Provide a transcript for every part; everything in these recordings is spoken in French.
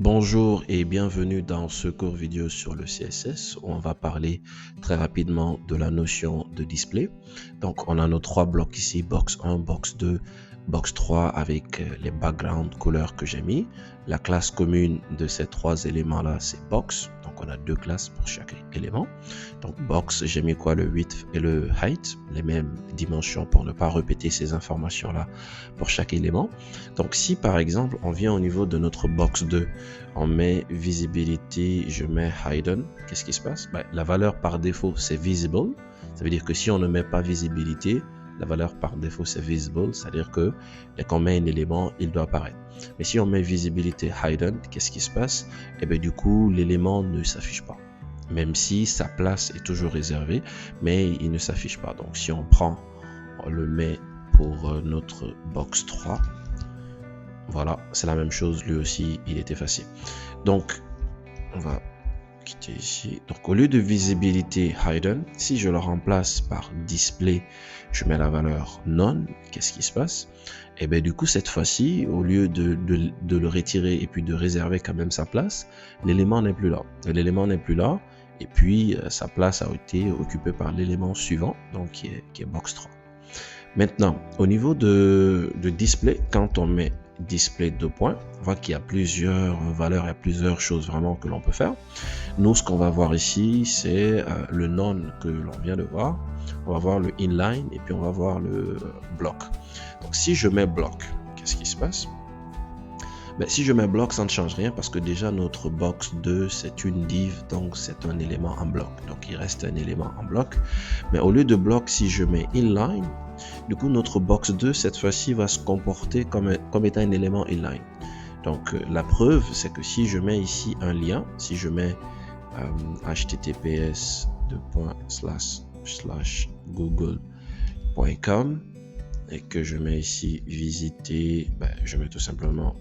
Bonjour et bienvenue dans ce cours vidéo sur le CSS où on va parler très rapidement de la notion de display. Donc on a nos trois blocs ici, box 1, box 2, box 3 avec les background couleurs que j'ai mis. La classe commune de ces trois éléments là c'est box. Donc on a deux classes pour chaque élément. Donc box, j'ai mis quoi? Le width et le height, les mêmes dimensions pour ne pas répéter ces informations là pour chaque élément. Donc si par exemple on vient au niveau de notre box 2, on met visibility, je mets hidden, qu'est-ce qui se passe? La valeur par défaut c'est visible, ça veut dire que si on ne met pas visibilité, la valeur par défaut c'est visible, c'est-à-dire que dès qu'on met un élément, il doit apparaître. Mais si on met visibilité hidden, qu'est-ce qui se passe? Et bien du coup l'élément ne s'affiche pas, même si sa place est toujours réservée, mais il ne s'affiche pas. Donc si on prend, on le met pour notre box 3, voilà, c'est la même chose, lui aussi il est effacé. Donc on va quitter ici. Donc au lieu de visibilité hidden, si je le remplace par display, je mets la valeur none, qu'est-ce qui se passe? Et bien du coup cette fois-ci, au lieu de le retirer et puis de réserver quand même sa place, l'élément n'est plus là. L'élément n'est plus là et puis sa place a été occupée par l'élément suivant, donc qui est box 3. Maintenant, au niveau de display, quand on met display 2 points, on voit qu'il y a plusieurs valeurs, il y a plusieurs choses vraiment que l'on peut faire. Nous, ce qu'on va voir ici, c'est le none que l'on vient de voir. On va voir le inline et puis on va voir le block. Donc, si je mets block, qu'est-ce qui se passe? Si je mets bloc, ça ne change rien parce que déjà notre box 2 c'est une div, donc c'est un élément en bloc, donc il reste un élément en bloc. Mais au lieu de bloc, si je mets inline, du coup notre box 2 cette fois-ci va se comporter comme étant un élément inline. Donc la preuve c'est que si je mets ici un lien, si je mets https://google.com et que je mets ici visiter, je mets tout simplement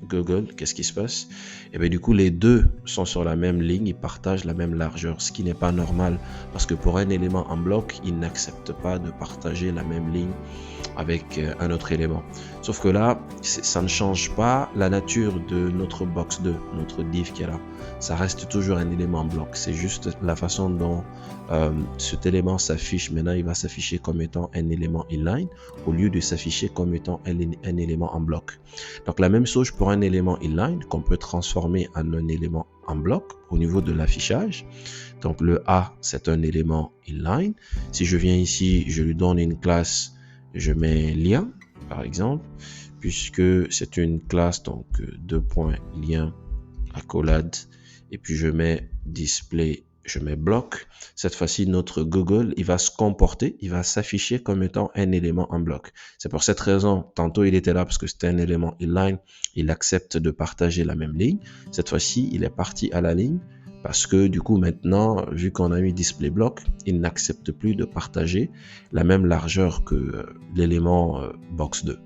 Google, qu'est-ce qui se passe? Et bien du coup les deux sont sur la même ligne, ils partagent la même largeur, ce qui n'est pas normal parce que pour un élément en bloc, il n'accepte pas de partager la même ligne avec un autre élément. Sauf que là, ça ne change pas la nature de notre box 2, notre div qui est là. Ça reste toujours un élément en bloc. C'est juste la façon dont cet élément s'affiche. Maintenant, il va s'afficher comme étant un élément inline au lieu de s'afficher comme étant un élément en bloc. Donc la même chose pour un élément inline qu'on peut transformer en un élément en bloc au niveau de l'affichage. Donc le A, c'est un élément inline. Si je viens ici, je lui donne une classe, je mets lien par exemple, puisque c'est une classe, donc deux points lien accolade, et puis je mets display, je mets bloc. Cette fois-ci notre Google il va se comporter, il va s'afficher comme étant un élément en bloc. C'est pour cette raison, tantôt il était là parce que c'était un élément inline, il accepte de partager la même ligne. Cette fois-ci il est parti à la ligne parce que du coup maintenant, vu qu'on a mis display block, il n'accepte plus de partager la même largeur que l'élément box 2.